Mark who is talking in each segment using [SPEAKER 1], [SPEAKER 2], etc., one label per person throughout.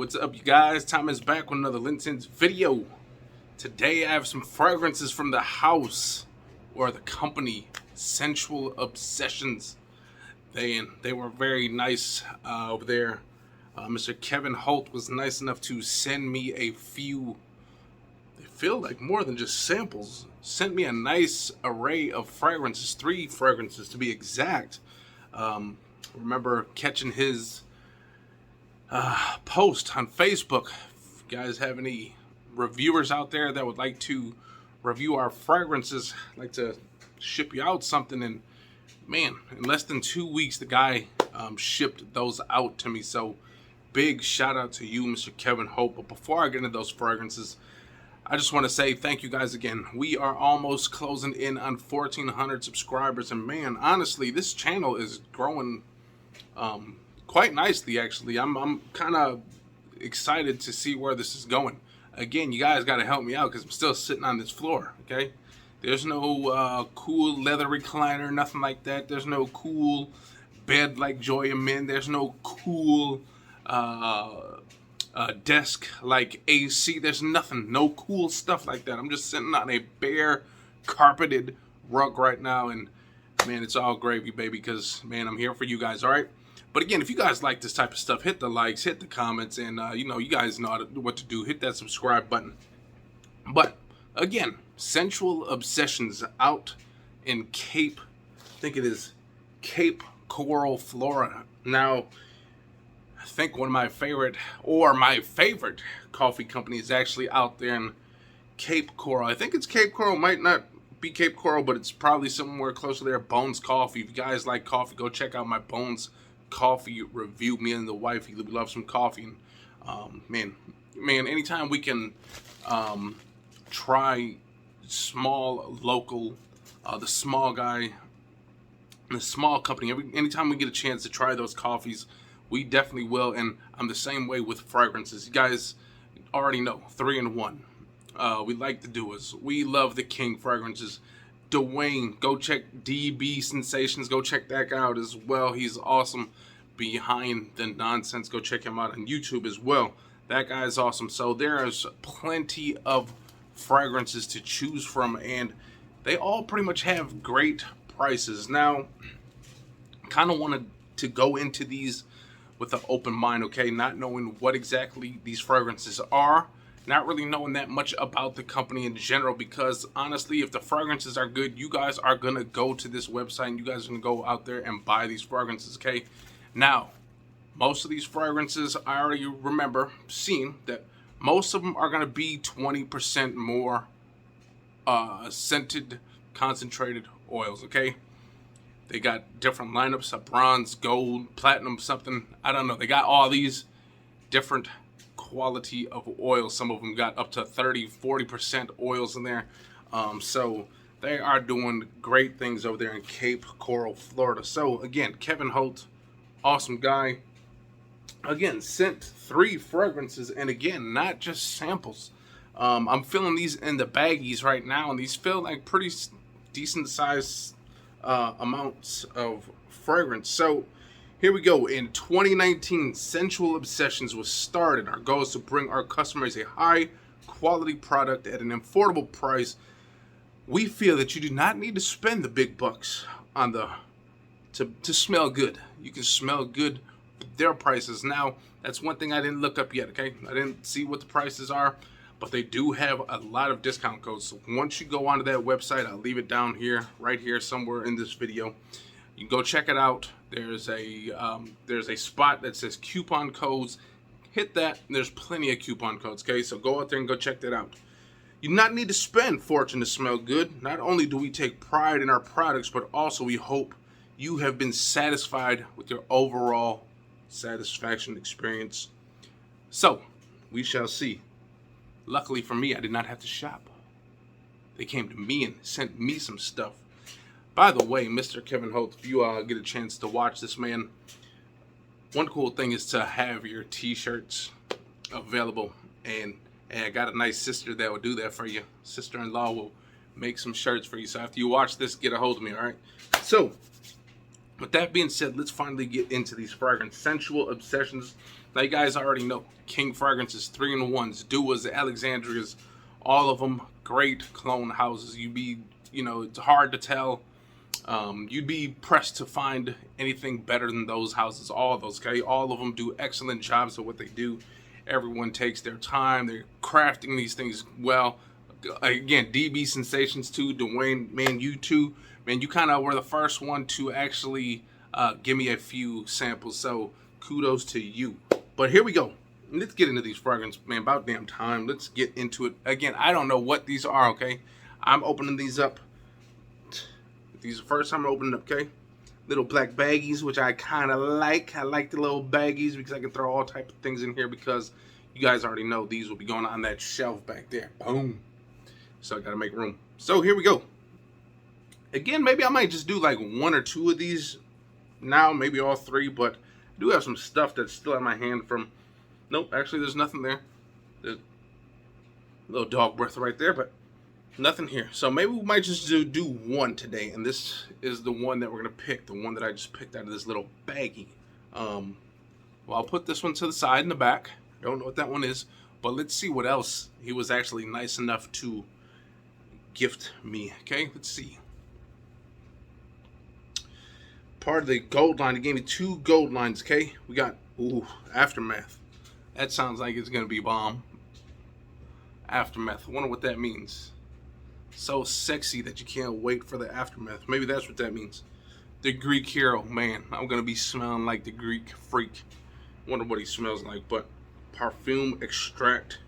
[SPEAKER 1] what's up, you guys? Tom is back with another LinScents video. Today I have some fragrances from the house or the company Scentual Obsessions. They were very nice over there. Mr. Kevin Holt was nice enough to send me a few. They feel like more than just samples. Sent me a nice array of fragrances, 3 fragrances to be exact. Remember catching his post on Facebook. If you guys have any reviewers out there that would like to review our fragrances, I'd like to ship you out something, and man, in less than 2 weeks the guy shipped those out to me. So big shout out to you, Mr. Kevin Hope. But before I get into those fragrances, I just want to say thank you guys again. We are almost closing in on 1,400 subscribers, and man, honestly, this channel is growing quite nicely. Actually, I'm kind of excited to see where this is going. Again, you guys got to help me out because I'm still sitting on this floor. Okay, there's no cool leather recliner, nothing like that. There's no cool bed like Joy and Men. There's no cool desk like AC. There's nothing, no cool stuff like that. I'm just sitting on a bare carpeted rug right now, and man, it's all gravy, baby, because man, I'm here for you guys. All right. But again, if you guys like this type of stuff, hit the likes, hit the comments, and you guys know what to do. Hit that subscribe button. But again, Scentual Obsessions out in Cape, I think it is Cape Coral, Florida. Now, I think one of my favorite, or my favorite coffee company is actually out there in Cape Coral. I think it's Cape Coral, might not be Cape Coral, but it's probably somewhere close to there. Bones Coffee. If you guys like coffee, go check out my Bones Coffee review. Me and the wife, we love some coffee, and man, anytime we can try small local, the small guy, the small company, anytime we get a chance to try those coffees, we definitely will. And I'm the same way with fragrances. You guys already know 3-in-1. We like to do is we love the King fragrances. Dwayne, go check DB Sensations, go check that out as well. He's awesome behind the nonsense. Go check him out on YouTube as well. That guy is awesome. So there's plenty of fragrances to choose from, and they all pretty much have great prices. Now, kind of wanted to go into these with an open mind, okay? Not knowing what exactly these fragrances are, not really knowing that much about the company in general, because honestly, if the fragrances are good, you guys are gonna go to this website and you guys are gonna go out there and buy these fragrances, okay? Now, most of these fragrances, I already remember seeing that most of them are gonna be 20% more scented concentrated oils, okay? They got different lineups of bronze, gold, platinum, something, I don't know. They got all these different quality of oil. Some of them got up to 30-40% oils in there. So they are doing great things over there in Cape Coral, Florida. So again, Kevin Holt, awesome guy. Again, sent 3 fragrances, and again, not just samples. I'm feeling these in the baggies right now, and these feel like pretty decent size amounts of fragrance. So here we go. In 2019, Scentual Obsessions was started. Our goal is to bring our customers a high quality product at an affordable price. We feel that you do not need to spend the big bucks on to smell good. You can smell good with their prices. Now, that's one thing I didn't look up yet, okay? I didn't see what the prices are, but they do have a lot of discount codes. So once you go onto that website, I'll leave it down here, right here, somewhere in this video. You can go check it out. There's a spot that says coupon codes. Hit that, and there's plenty of coupon codes, okay? So go out there and go check that out. You do not need to spend fortune to smell good. Not only do we take pride in our products, but also we hope you have been satisfied with your overall satisfaction experience. So, we shall see. Luckily for me, I did not have to shop. They came to me and sent me some stuff. By the way, Mr. Kevin Holt, if you get a chance to watch this, man, one cool thing is to have your t-shirts available. And I got a nice sister that will do that for you. Sister-in-law will make some shirts for you. So after you watch this, get a hold of me, all right? So, With that being said, let's finally get into these fragrances. Scentual Obsessions. Now, you guys already know King Fragrances, 3-in-1s, Duas, Alexandrias, all of them great cologne houses. It's hard to tell. You'd be pressed to find anything better than those houses. All of those, okay? All of them do excellent jobs of what they do. Everyone takes their time. They're crafting these things well. Again, DB Sensations too, Dwayne, man, you too. Man, you kind of were the first one to actually give me a few samples, so kudos to you. But here we go. Let's get into these fragrances, man. About damn time. Let's get into it. Again, I don't know what these are, okay? I'm opening these up. These are the first time I'm opening up, okay? Little black baggies, which I kind of like. I like the little baggies because I can throw all type of things in here because you guys already know these will be going on that shelf back there. Boom. So I got to make room. So here we go. Again, maybe I might just do like 1 or 2 of these now, maybe all 3, but I do have some stuff that's still in my hand from... Nope, actually there's nothing there. There's a little dog breath right there, but nothing here. So maybe we might just do 1 today, and this is the one that we're going to pick, the one that I just picked out of this little baggie. Well, I'll put this one to the side in the back. Don't know what that one is, but let's see what else he was actually nice enough to gift me. Okay, let's see. Part of the gold line. He gave me 2 gold lines. Okay, we got Aftermath. That sounds like it's gonna be bomb. Aftermath. I wonder what that means. So sexy that you can't wait for the aftermath. Maybe that's what that means. The Greek hero, man. I'm gonna be smelling like the Greek freak. Wonder what he smells like. But Perfume extract.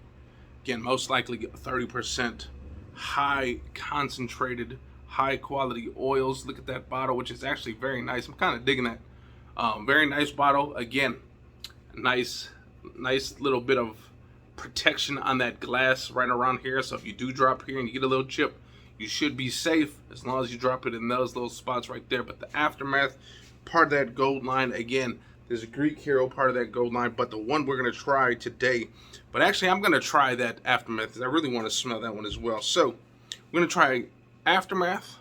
[SPEAKER 1] Again, most likely 30% high concentrated, high quality oils. Look at that bottle, which is actually very nice. I'm kind of digging that. Very nice bottle. Again, nice little bit of protection on that glass right around here. So if you do drop here and you get a little chip, you should be safe as long as you drop it in those little spots right there. But the Aftermath, part of that gold line. Again, there's a Greek hero part of that gold line, but the one we're going to try today. But actually, I'm going to try that Aftermath because I really want to smell that one as well. So we're going to try Aftermath,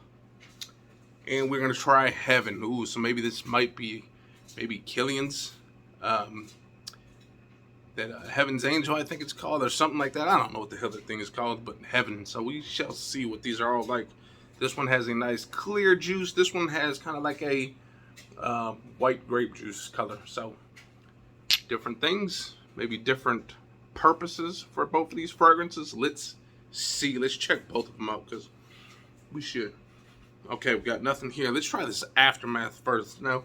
[SPEAKER 1] and we're going to try Heaven. Ooh, so maybe this might be Killian's. Heaven's Angel, I think it's called, or something like that. I don't know what the hell that thing is called, but Heaven. So we shall see what these are all like. This one has a nice clear juice. This one has kind of like a white grape juice color. So different things, maybe different purposes for both of these fragrances. Let's see. Let's check both of them out because we should. Okay, we got nothing here. Let's try this Aftermath first. Now,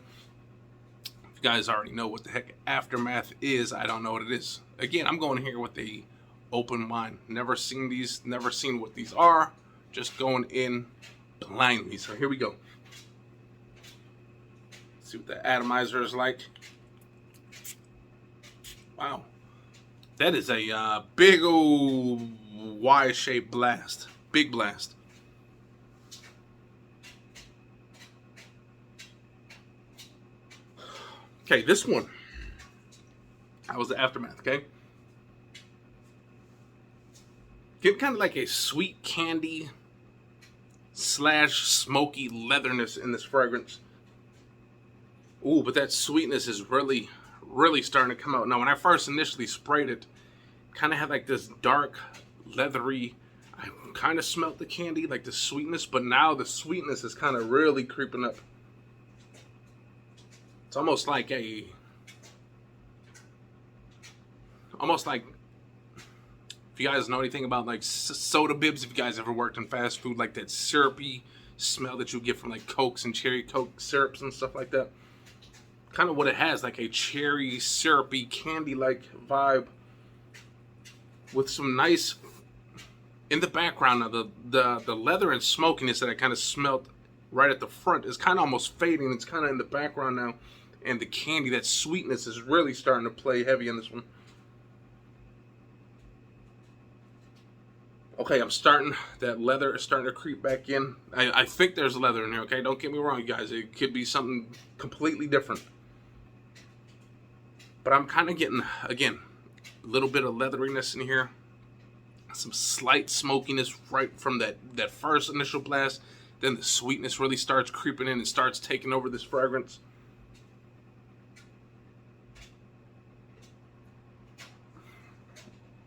[SPEAKER 1] you guys already know what the heck Aftermath is. I don't know what it is. Again, I'm going here with the open mind. Never seen these, never seen what these are. Just going in blindly. So here we go. Let's see what the atomizer is like. Wow. That is a big old Y-shaped blast. Big blast. Okay, this one. That was the Aftermath, okay? Get kind of like a sweet candy / smoky leatherness in this fragrance. Ooh, but that sweetness is really starting to come out. Now, when I first initially sprayed it, kind of had like this dark, leathery, I kind of smelled the candy, like the sweetness, but now the sweetness is kind of really creeping up. It's almost like if you guys know anything about like soda bibs, if you guys ever worked in fast food, like that syrupy smell that you get from like Cokes and cherry Coke syrups and stuff like that. Kind of what it has, like a cherry syrupy candy-like vibe with some nice in the background. Now the leather and smokiness that I kind of smelled right at the front is kind of almost fading. It's kind of in the background now. And the candy, that sweetness is really starting to play heavy in this one. Okay, that leather is starting to creep back in. I think there's leather in here, okay? Don't get me wrong, you guys. It could be something completely different. But I'm kind of getting, again, a little bit of leatheriness in here. Some slight smokiness right from that first initial blast. Then the sweetness really starts creeping in and starts taking over this fragrance.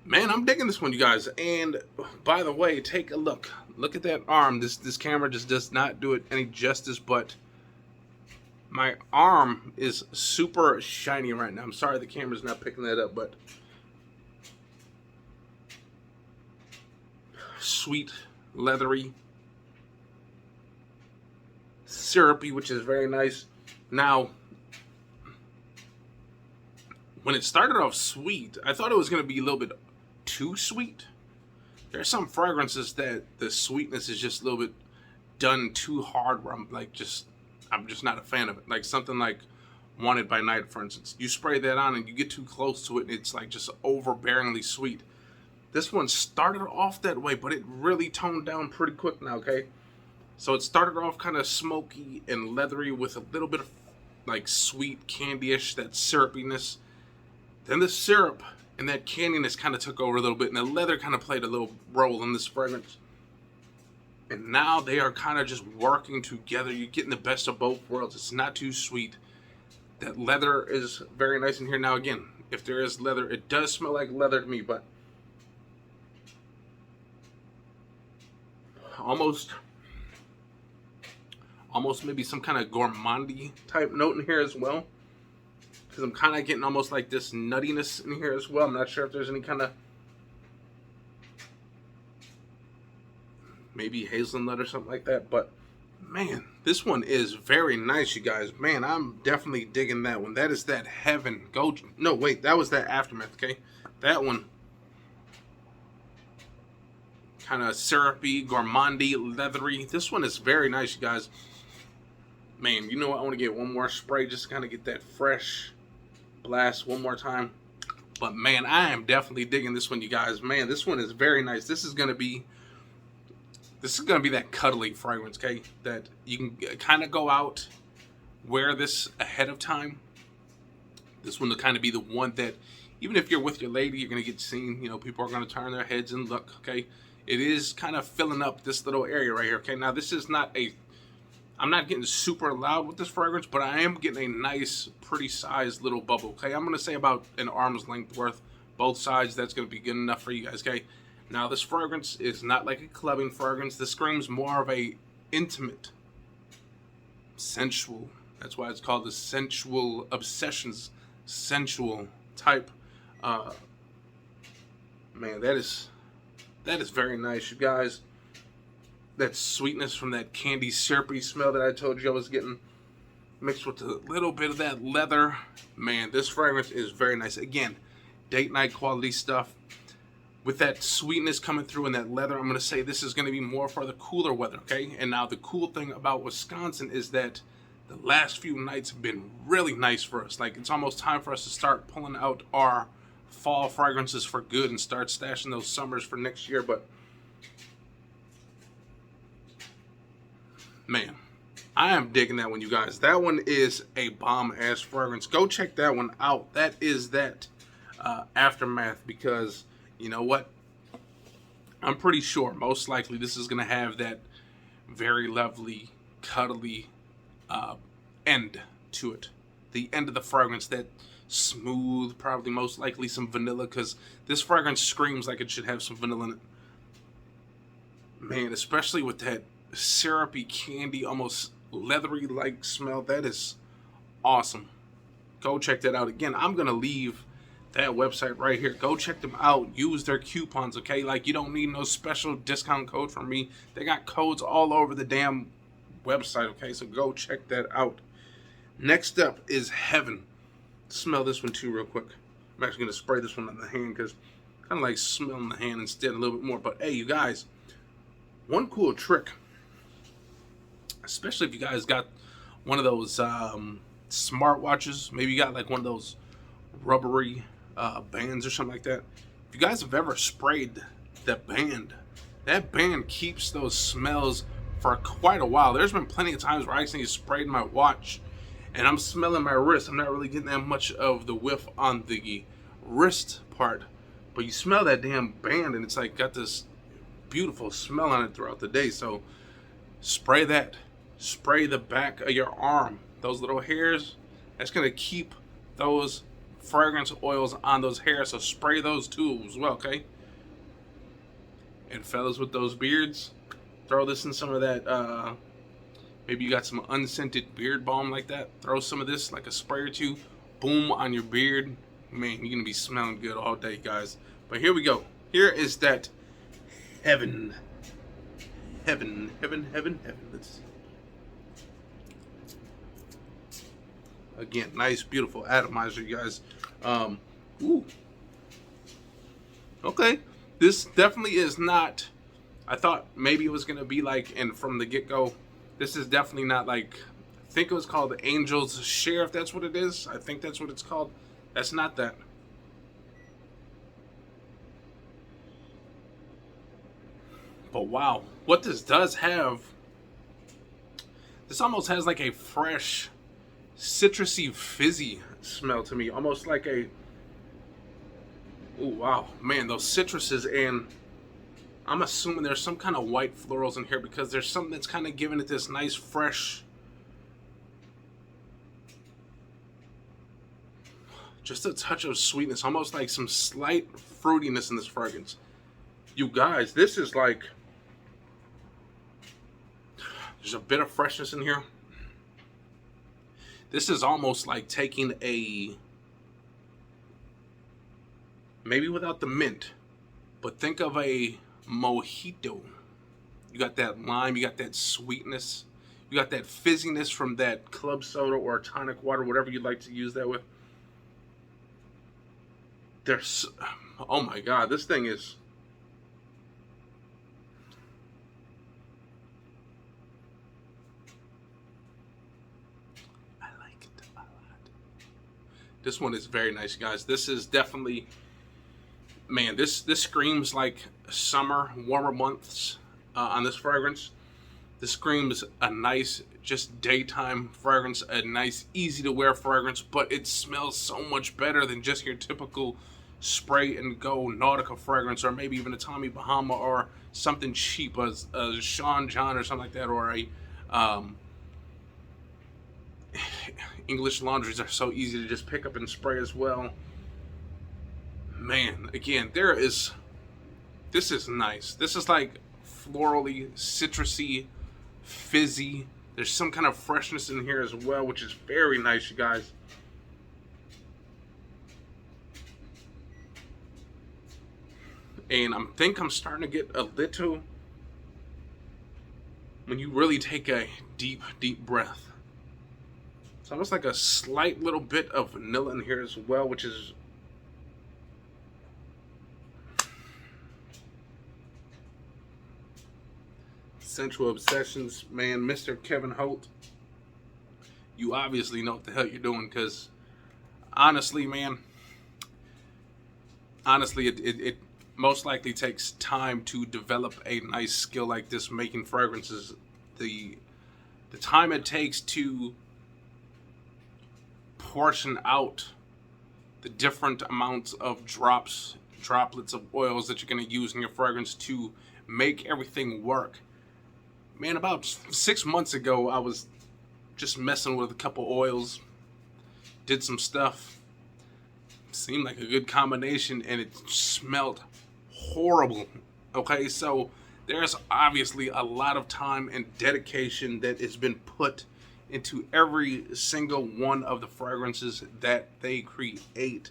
[SPEAKER 1] Man, I'm digging this one, you guys. And by the way, take a look. Look at that arm. This camera just does not do it any justice, but my arm is super shiny right now. I'm sorry the camera's not picking that up, but sweet, leathery, syrupy, which is very nice. Now, when it started off sweet, I thought it was going to be a little bit too sweet. There are some fragrances that the sweetness is just a little bit done too hard, where I'm just not a fan of it. Like something like Wanted by Night, for instance. You spray that on and you get too close to it and it's like just overbearingly sweet. This one started off that way, but it really toned down pretty quick now, okay? So it started off kind of smoky and leathery with a little bit of like sweet candy-ish, that syrupiness. Then the syrup and that candiness kind of took over a little bit, and the leather kind of played a little role in this fragrance. And now they are kind of just working together. You're getting the best of both worlds. It's not too sweet. That leather is very nice in here. Now again, if there is leather, it does smell like leather to me, but almost maybe some kind of gourmandy type note in here as well. Because I'm kind of getting almost like this nuttiness in here as well. I'm not sure if there's any kind of maybe hazelnut or something like that. But man, this one is very nice, you guys. Man, I'm definitely digging that one. That is that Heaven. No, wait, that was that Aftermath, okay? That one, kind of syrupy, gourmandy, leathery. This one is very nice, you guys. Man, you know what? I want to get one more spray just to kind of get that fresh blast one more time. But man, I am definitely digging this one, you guys. Man, this one is very nice. This is gonna be that cuddly fragrance, okay? That you can kind of go out, wear this ahead of time. This one will kind of be the one that, even if you're with your lady, you're gonna get seen. You know, people are gonna turn their heads and look, okay? It is kind of filling up this little area right here, okay? Now, this is not I'm not getting super loud with this fragrance, but I am getting a nice, pretty sized little bubble, okay? I'm going to say about an arm's length worth. Both sides, that's going to be good enough for you guys, okay? Now, this fragrance is not like a clubbing fragrance. This screams more of a intimate, sensual. That's why it's called the Scentual Obsessions Sensual type. Man, that is very nice, you guys. That sweetness from that candy syrupy smell that I told you I was getting, mixed with a little bit of that leather. Man, this fragrance is very nice. Again, date night quality stuff. With that sweetness coming through and that leather, I'm going to say this is going to be more for the cooler weather, okay? And now the cool thing about Wisconsin is that the last few nights have been really nice for us. Like, it's almost time for us to start pulling out our fall fragrances for good and start stashing those summers for next year. But man, I am digging that one, you guys. That one is a bomb-ass fragrance. Go check that one out. That is that Aftermath, because you know what? I'm pretty sure, most likely, this is going to have that very lovely, cuddly end to it. The end of the fragrance, that smooth, probably most likely some vanilla, because this fragrance screams like it should have some vanilla in it. Man, especially with that syrupy candy, almost leathery like smell. That is awesome. Go check that out. Again, I'm gonna leave that website right here. Go check them out. Use their coupons, okay? Like, you don't need no special discount code from me. They got codes all over the damn website, okay? So go check that out. Next up is Heaven. Smell this one too real quick. I'm actually gonna spray this one on the hand because I kind of like smelling the hand instead a little bit more. But hey, you guys, one cool trick, especially if you guys got one of those smartwatches, maybe you got like one of those rubbery bands or something like that. If you guys have ever sprayed that band keeps those smells for quite a while. There's been plenty of times where I actually sprayed my watch and I'm smelling my wrist. I'm not really getting that much of the whiff on the wrist part, but you smell that damn band and it's like got this beautiful smell on it throughout the day. So Spray that. Spray the back of your arm. Those little hairs, that's going to keep those fragrance oils on those hairs. So spray those too as well, okay? And fellas with those beards, throw this in some of that, maybe you got some unscented beard balm like that. Throw some of this, like a spray or two, boom, on your beard. Man, you're going to be smelling good all day, guys. But here we go. Here is that heaven. Heaven. Let's... Again, nice, beautiful atomizer, you guys. Ooh. Okay. This definitely is not... I thought maybe it was going to be like, and from the get-go, this is definitely not like... I think it was called the Angel's Share, if that's what it is. I think that's what it's called. That's not that. But wow, what this does have... This almost has like a fresh... citrusy, fizzy smell to me. Almost like a... Oh, wow. Man, those citruses, and I'm assuming there's some kind of white florals in here because there's something that's kind of giving it this nice, fresh... Just a touch of sweetness. Almost like some slight fruitiness in this fragrance. You guys, this is like... There's a bit of freshness in here. This is almost like taking a, maybe without the mint, but think of a mojito. You got that lime, you got that sweetness, you got that fizziness from that club soda or tonic water, whatever you'd like to use that with. There's, oh my God, this thing is... This one is very nice, guys. This is definitely, man, this screams like summer, warmer months on this fragrance. This screams a nice, just daytime fragrance, a nice, easy to wear fragrance, but it smells so much better than just your typical spray and go Nautica fragrance, or maybe even a Tommy Bahama, or something cheap, as a Sean John or something like that, or a English laundries are so easy to just pick up and spray as well. Man, again, this is nice. This is like florally, citrusy, fizzy. There's some kind of freshness in here as well, which is very nice, you guys. And I think I'm starting to get a little, when you really take a deep, deep breath, it's almost like a slight little bit of vanilla in here as well, which is... Scentual Obsessions, man, Mr. Kevin Holt. You obviously know what the hell you're doing, because honestly, man, honestly, it most likely takes time to develop a nice skill like this, making fragrances. The time it takes to portion out the different amounts of droplets of oils that you're going to use in your fragrance to make everything work. Man, about 6 months ago, I was just messing with a couple oils, did some stuff, seemed like a good combination, and it smelled horrible. Okay, so there's obviously a lot of time and dedication that has been put into every single one of the fragrances that they create.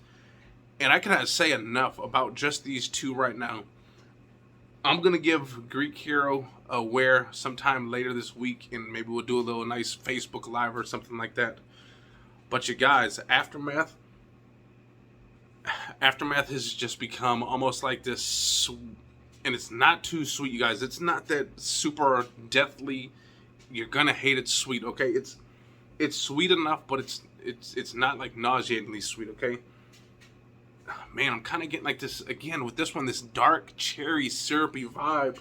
[SPEAKER 1] And I cannot say enough about just these two right now. I'm going to give Greek Hero a wear sometime later this week, and maybe we'll do a little nice Facebook Live or something like that. But you guys, Aftermath has just become almost like this, and it's not too sweet, you guys. It's not that super deathly, you're gonna hate it sweet, okay? It's sweet enough, but it's not like nauseatingly sweet, okay? Man, I'm kind of getting like this again with this one, this dark cherry syrupy vibe,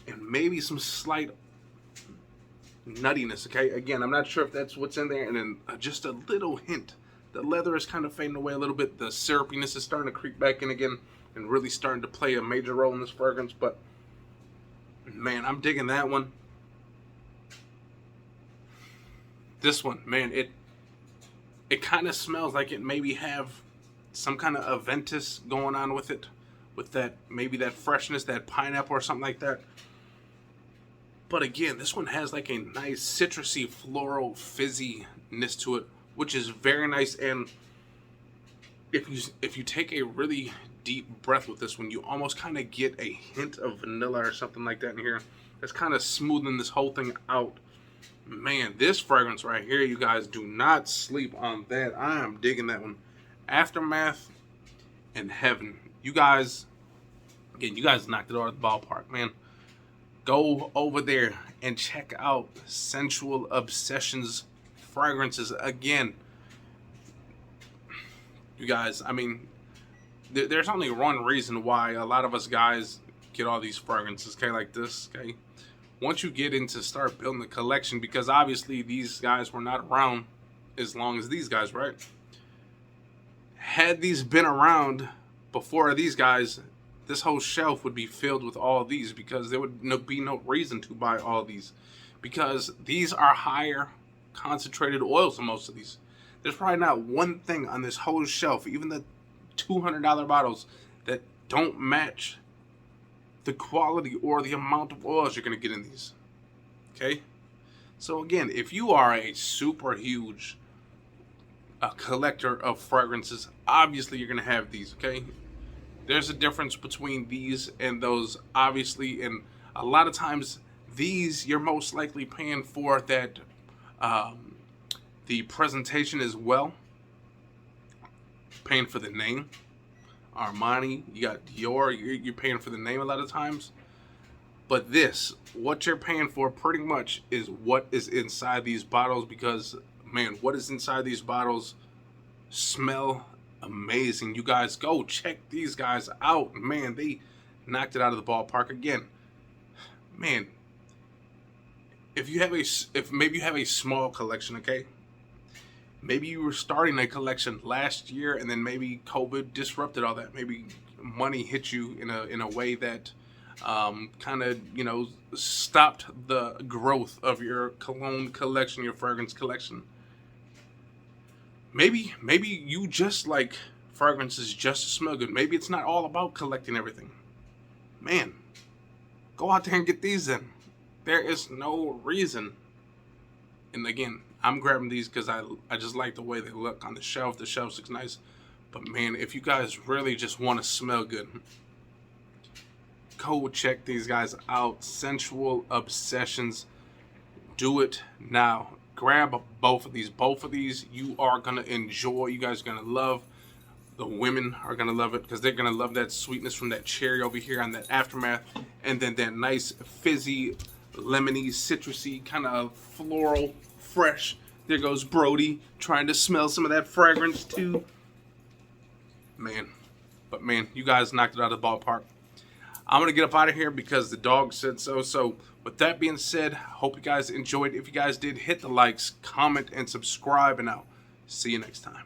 [SPEAKER 1] and maybe some slight nuttiness, okay? Again, I'm not sure if that's what's in there, and then just a little hint. The leather is kind of fading away a little bit. The syrupiness is starting to creep back in again and really starting to play a major role in this fragrance. But man, I'm digging that one. This one, man, it kind of smells like it maybe have some kind of Aventus going on with it, with that, maybe that freshness, that pineapple or something like that. But again, this one has like a nice citrusy, floral, fizziness to it, which is very nice. And if you take a really deep breath with this one, you almost kind of get a hint of vanilla or something like that in here. It's kind of smoothing this whole thing out. Man, this fragrance right here, you guys, do not sleep on that. I am digging that one. Aftermath and Heaven. You guys, again, you guys knocked it out of the ballpark, man. Go over there and check out Scentual Obsessions fragrances. Again, you guys, I mean, there's only one reason why a lot of us guys get all these fragrances, okay, like this, okay? Once you get into start building the collection, because obviously these guys were not around as long as these guys, right? Had these been around before these guys, this whole shelf would be filled with all of these, because there would be no reason to buy all of these, because these are higher concentrated oils than most of these. There's probably not one thing on this whole shelf, even the $200 bottles, that don't match the quality or the amount of oils you're going to get in these. Okay? So again, if you are a super huge collector of fragrances, obviously you're going to have these, okay? There's a difference between these and those, obviously, and a lot of times these you're most likely paying for that the presentation as well, paying for the name. Armani, you got Dior, you're paying for the name a lot of times. But this, what you're paying for pretty much is what is inside these bottles, because, man, what is inside these bottles smell amazing. You guys go check these guys out. Man, they knocked it out of the ballpark again. Man, if maybe you have a small collection, okay? Maybe you were starting a collection last year and then maybe COVID disrupted all that. Maybe money hit you in a way that kind of, stopped the growth of your cologne collection, your fragrance collection. Maybe you just like fragrances just to smell good. Maybe it's not all about collecting everything. Man, go out there and get these in. There is no reason. And again, I'm grabbing these because I just like the way they look on the shelf. The shelf looks nice. But man, if you guys really just want to smell good, go check these guys out. Scentual Obsessions. Do it now. Grab both of these. Both of these you are going to enjoy. You guys are going to love. The women are going to love it because they're going to love that sweetness from that cherry over here on that Aftermath. And then that nice fizzy, lemony, citrusy, kind of floral, fresh. There goes Brody trying to smell some of that fragrance too. Man. But man, you guys knocked it out of the ballpark. I'm going to get up out of here because the dog said so. So with that being said, hope you guys enjoyed. If you guys did, hit the likes, comment, and subscribe. And I'll see you next time.